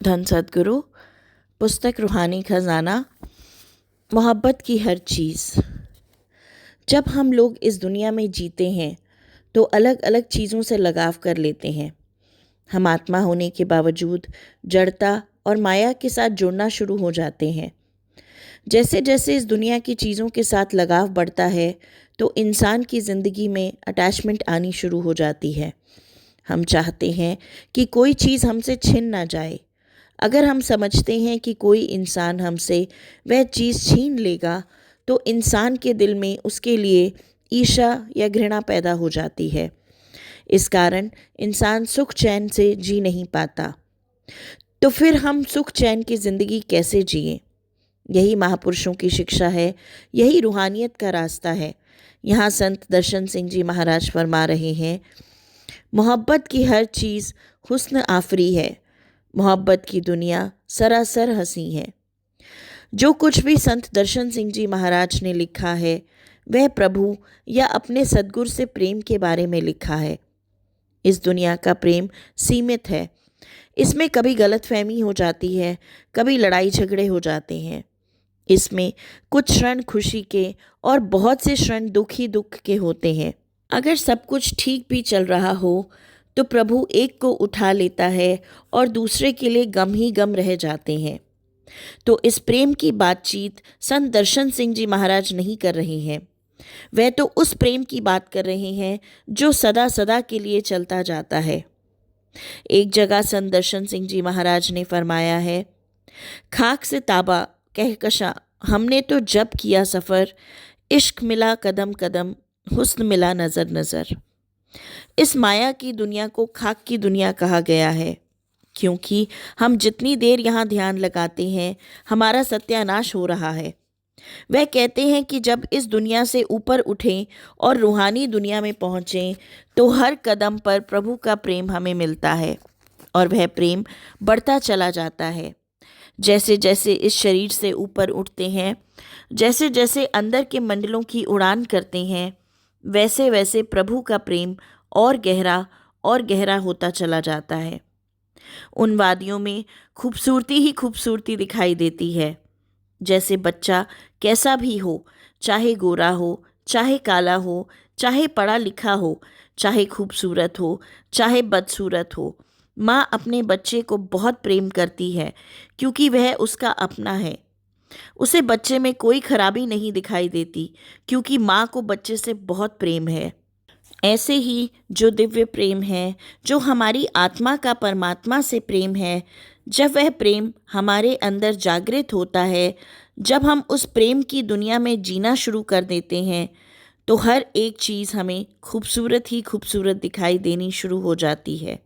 धन सद्गुरु। पुस्तक रूहानी खजाना। मोहब्बत की हर चीज़। जब हम लोग इस दुनिया में जीते हैं तो अलग अलग चीज़ों से लगाव कर लेते हैं। हम आत्मा होने के बावजूद जड़ता और माया के साथ जुड़ना शुरू हो जाते हैं। जैसे जैसे इस दुनिया की चीज़ों के साथ लगाव बढ़ता है तो इंसान की ज़िंदगी में अटैचमेंट आनी शुरू हो जाती है। हम चाहते हैं कि कोई चीज़ हमसे छिन ना जाए। अगर हम समझते हैं कि कोई इंसान हमसे वह चीज़ छीन लेगा तो इंसान के दिल में उसके लिए ईर्ष्या या घृणा पैदा हो जाती है। इस कारण इंसान सुख चैन से जी नहीं पाता। तो फिर हम सुख चैन की ज़िंदगी कैसे जिएं? यही महापुरुषों की शिक्षा है, यही रूहानियत का रास्ता है। यहाँ संत दर्शन सिंह जी महाराज फरमा रहे हैं, मोहब्बत की हर चीज़ हुस्न आफरी है, मोहब्बत की दुनिया सरासर हंसी है। जो कुछ भी संत दर्शन सिंह जी महाराज ने लिखा है वह प्रभु या अपने सद्गुर से प्रेम के बारे में लिखा है। इस दुनिया का प्रेम सीमित है। इसमें कभी गलतफहमी हो जाती है, कभी लड़ाई झगड़े हो जाते हैं। इसमें कुछ क्षण खुशी के और बहुत से क्षण दुख के होते हैं। अगर सब कुछ ठीक भी चल रहा हो तो प्रभु एक को उठा लेता है और दूसरे के लिए गम ही गम रह जाते हैं। तो इस प्रेम की बातचीत संत दर्शन सिंह जी महाराज नहीं कर रहे हैं। वह तो उस प्रेम की बात कर रहे हैं जो सदा सदा के लिए चलता जाता है। एक जगह संत दर्शन सिंह जी महाराज ने फरमाया है, खाक से ताबा कहकशा हमने तो जब किया सफ़र, इश्क मिला कदम कदम, हुस्न मिला नज़र नज़र। इस माया की दुनिया को खाक की दुनिया कहा गया है क्योंकि हम जितनी देर यहाँ ध्यान लगाते हैं हमारा सत्यानाश हो रहा है। वह कहते हैं कि जब इस दुनिया से ऊपर उठें और रूहानी दुनिया में पहुँचें तो हर कदम पर प्रभु का प्रेम हमें मिलता है और वह प्रेम बढ़ता चला जाता है। जैसे जैसे इस शरीर से ऊपर उठते हैं, जैसे जैसे अंदर के मंडलों की उड़ान करते हैं, वैसे वैसे प्रभु का प्रेम और गहरा होता चला जाता है। उन वादियों में खूबसूरती ही खूबसूरती दिखाई देती है। जैसे बच्चा कैसा भी हो, चाहे गोरा हो, चाहे काला हो, चाहे पढ़ा लिखा हो, चाहे खूबसूरत हो, चाहे बदसूरत हो, माँ अपने बच्चे को बहुत प्रेम करती है क्योंकि वह उसका अपना है। उसे बच्चे में कोई खराबी नहीं दिखाई देती क्योंकि माँ को बच्चे से बहुत प्रेम है। ऐसे ही जो दिव्य प्रेम है, जो हमारी आत्मा का परमात्मा से प्रेम है, जब वह प्रेम हमारे अंदर जागृत होता है, जब हम उस प्रेम की दुनिया में जीना शुरू कर देते हैं तो हर एक चीज़ हमें खूबसूरत ही खूबसूरत दिखाई देनी शुरू हो जाती है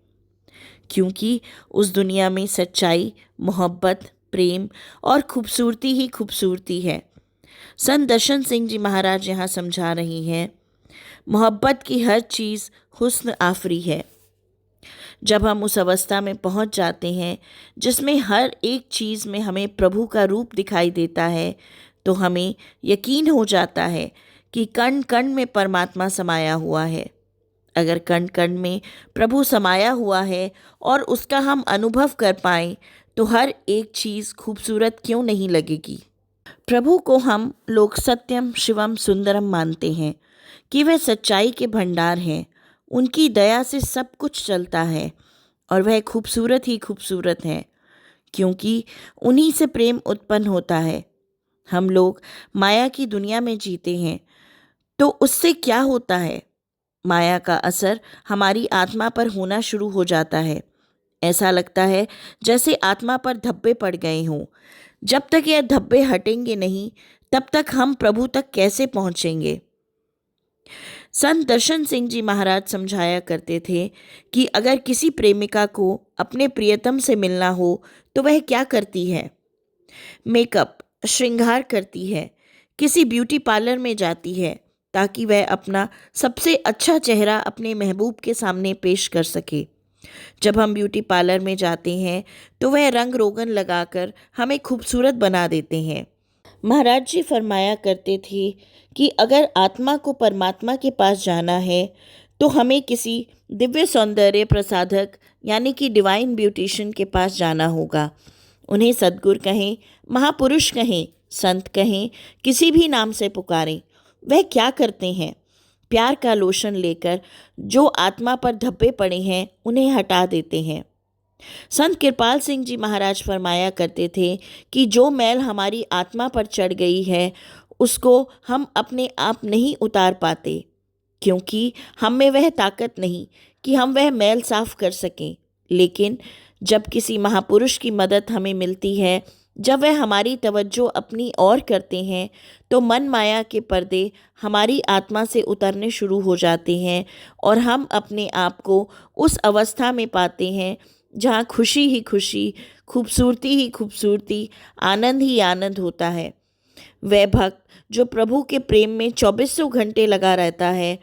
क्योंकि उस दुनिया में सच्चाई, मोहब्बत, प्रेम और खूबसूरती ही खूबसूरती है। संत दर्शन सिंह जी महाराज यहाँ समझा रही हैं, मोहब्बत की हर चीज़ हुस्न आफरी है। जब हम उस अवस्था में पहुंच जाते हैं जिसमें हर एक चीज़ में हमें प्रभु का रूप दिखाई देता है तो हमें यकीन हो जाता है कि कण कण में परमात्मा समाया हुआ है। अगर कण कण में प्रभु समाया हुआ है और उसका हम अनुभव कर पाएं तो हर एक चीज़ खूबसूरत क्यों नहीं लगेगी। प्रभु को हम लोग सत्यम शिवम सुंदरम मानते हैं कि वह सच्चाई के भंडार हैं। उनकी दया से सब कुछ चलता है और वह खूबसूरत ही खूबसूरत हैं क्योंकि उन्हीं से प्रेम उत्पन्न होता है। हम लोग माया की दुनिया में जीते हैं तो उससे क्या होता है? माया का असर हमारी आत्मा पर होना शुरू हो जाता है। ऐसा लगता है जैसे आत्मा पर धब्बे पड़ गए हों। जब तक यह धब्बे हटेंगे नहीं तब तक हम प्रभु तक कैसे पहुँचेंगे? संत दर्शन सिंह जी महाराज समझाया करते थे कि अगर किसी प्रेमिका को अपने प्रियतम से मिलना हो तो वह क्या करती है? मेकअप, श्रृंगार करती है, किसी ब्यूटी पार्लर में जाती है ताकि वह अपना सबसे अच्छा चेहरा अपने महबूब के सामने पेश कर सके। जब हम ब्यूटी पार्लर में जाते हैं तो वह रंग रोगन लगाकर हमें खूबसूरत बना देते हैं। महाराज जी फरमाया करते थे कि अगर आत्मा को परमात्मा के पास जाना है तो हमें किसी दिव्य सौंदर्य प्रसाधक यानी कि डिवाइन ब्यूटिशियन के पास जाना होगा। उन्हें सद्गुरु कहें, महापुरुष कहें, संत कहें, किसी भी नाम से पुकारें। वह क्या करते हैं? प्यार का लोशन लेकर जो आत्मा पर धब्बे पड़े हैं उन्हें हटा देते हैं। संत कृपाल सिंह जी महाराज फरमाया करते थे कि जो मैल हमारी आत्मा पर चढ़ गई है उसको हम अपने आप नहीं उतार पाते, क्योंकि हम में वह ताकत नहीं कि हम वह मैल साफ कर सकें। लेकिन जब किसी महापुरुष की मदद हमें मिलती है, जब वह हमारी तवज्जो अपनी ओर करते हैं, तो मन माया के पर्दे हमारी आत्मा से उतरने शुरू हो जाते हैं और हम अपने आप को उस अवस्था में पाते हैं जहाँ खुशी ही खुशी, खूबसूरती ही खूबसूरती, आनंद ही आनंद होता है। वह भक्त जो प्रभु के प्रेम में 2400 घंटे लगा रहता है,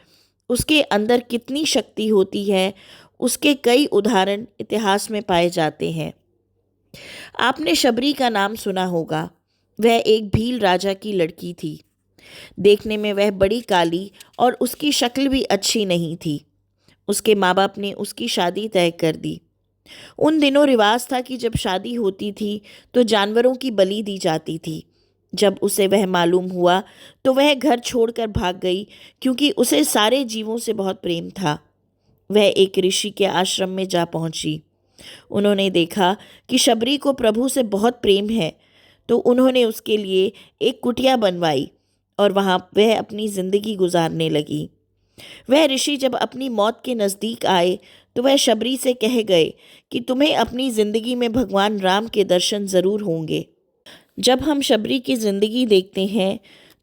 उसके अंदर कितनी शक्ति होती है, उसके कई उदाहरण इतिहास में पाए जाते हैं। आपने शबरी का नाम सुना होगा। वह एक भील राजा की लड़की थी। देखने में वह बड़ी काली और उसकी शक्ल भी अच्छी नहीं थी। उसके माँ बाप ने उसकी शादी तय कर दी। उन दिनों रिवाज था कि जब शादी होती थी तो जानवरों की बलि दी जाती थी। जब उसे वह मालूम हुआ तो वह घर छोड़कर भाग गई, क्योंकि उसे सारे जीवों से बहुत प्रेम था। वह एक ऋषि के आश्रम में जा पहुंची। उन्होंने देखा कि शबरी को प्रभु से बहुत प्रेम है, तो उन्होंने उसके लिए एक कुटिया बनवाई और वहाँ वह अपनी जिंदगी गुजारने लगी। वह ऋषि जब अपनी मौत के नज़दीक आए तो वह शबरी से कह गए कि तुम्हें अपनी ज़िंदगी में भगवान राम के दर्शन ज़रूर होंगे। जब हम शबरी की ज़िंदगी देखते हैं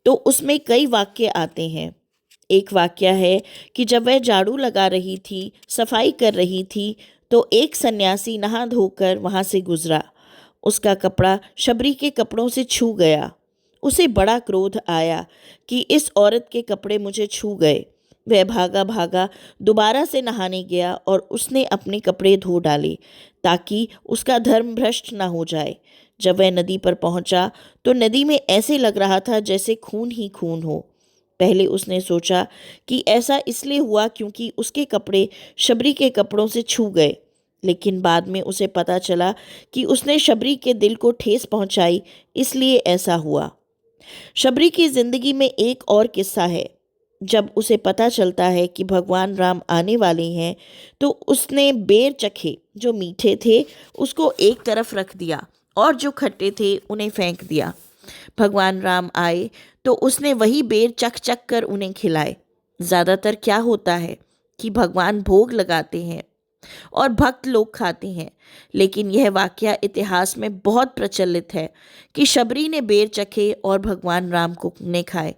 तो उसमें कई वाक्य आते हैं। एक वाक्य है कि जब वह झाड़ू लगा रही थी, सफाई कर रही थी, तो एक सन्यासी नहा धोकर वहाँ से गुजरा। उसका कपड़ा शबरी के कपड़ों से छू गया। उसे बड़ा क्रोध आया कि इस औरत के कपड़े मुझे छू गए। वह भागा भागा दोबारा से नहाने गया और उसने अपने कपड़े धो डाले ताकि उसका धर्म भ्रष्ट न हो जाए। जब वह नदी पर पहुंचा तो नदी में ऐसे लग रहा था जैसे खून ही खून हो। पहले उसने सोचा कि ऐसा इसलिए हुआ क्योंकि उसके कपड़े शबरी के कपड़ों से छू गए, लेकिन बाद में उसे पता चला कि उसने शबरी के दिल को ठेस पहुंचाई, इसलिए ऐसा हुआ। शबरी की जिंदगी में एक और किस्सा है। जब उसे पता चलता है कि भगवान राम आने वाले हैं तो उसने बेर चखे जो मीठे थे उसको एक तरफ रख दिया और जो खट्टे थे उन्हें फेंक दिया। भगवान राम आए तो उसने वही बेर चख चख कर उन्हें खिलाए। ज़्यादातर क्या होता है कि भगवान भोग लगाते हैं और भक्त लोग खाते हैं, लेकिन यह वाकया इतिहास में बहुत प्रचलित है कि शबरी ने बेर चखे और भगवान राम को ने खाए।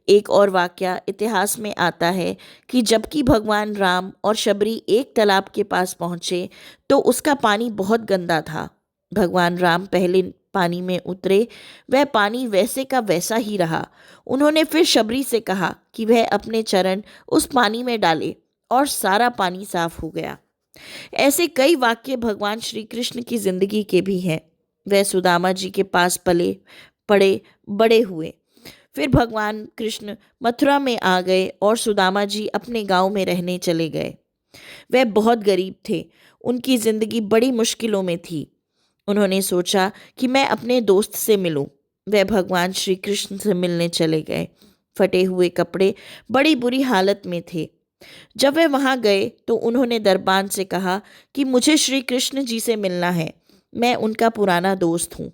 एक और वाकया इतिहास में आता है कि जबकि भगवान राम और शबरी एक तालाब के पास पहुँचे तो उसका पानी बहुत गंदा था। भगवान राम पहले पानी में उतरे, वह पानी वैसे का वैसा ही रहा। उन्होंने फिर शबरी से कहा कि वह अपने चरण उस पानी में डाले और सारा पानी साफ हो गया। ऐसे कई वाक्य भगवान श्री कृष्ण की जिंदगी के भी हैं। वह सुदामा जी के पास पले पड़े बड़े हुए। फिर भगवान कृष्ण मथुरा में आ गए और सुदामा जी अपने गांव में रहने चले गए। वह बहुत गरीब थे, उनकी जिंदगी बड़ी मुश्किलों में थी। उन्होंने सोचा कि मैं अपने दोस्त से मिलूं। वह भगवान श्री कृष्ण से मिलने चले गए। फटे हुए कपड़े, बड़ी बुरी हालत में थे। जब वे वहां गए तो उन्होंने दरबान से कहा कि मुझे श्री कृष्ण जी से मिलना है, मैं उनका पुराना दोस्त हूँ।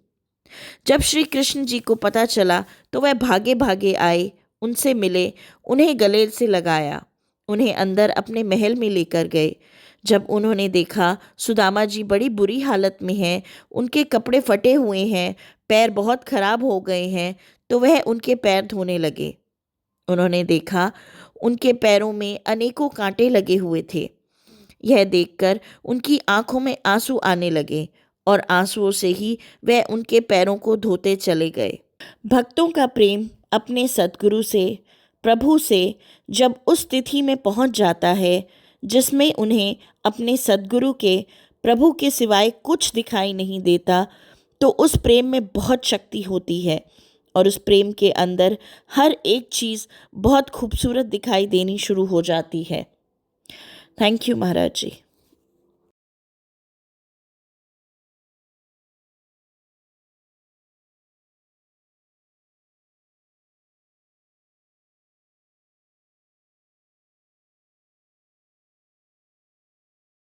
जब श्री कृष्ण जी को पता चला तो वह भागे भागे आए, उनसे मिले, उन्हें गले से लगाया, उन्हें अंदर अपने महल में लेकर गए। जब उन्होंने देखा सुदामा जी बड़ी बुरी हालत में हैं, उनके कपड़े फटे हुए हैं, पैर बहुत खराब हो गए हैं, तो वह उनके पैर धोने लगे। उन्होंने देखा उनके पैरों में अनेकों कांटे लगे हुए थे। यह देखकर उनकी आंखों में आंसू आने लगे और आंसुओं से ही वह उनके पैरों को धोते चले गए। भक्तों का प्रेम अपने सद्गुरु से, प्रभु से जब उस तिथि में पहुंच जाता है जिसमें उन्हें अपने सद्गुरु के, प्रभु के सिवाय कुछ दिखाई नहीं देता, तो उस प्रेम में बहुत शक्ति होती है और उस प्रेम के अंदर हर एक चीज़ बहुत खूबसूरत दिखाई देनी शुरू हो जाती है। Thank you Maharaj ji.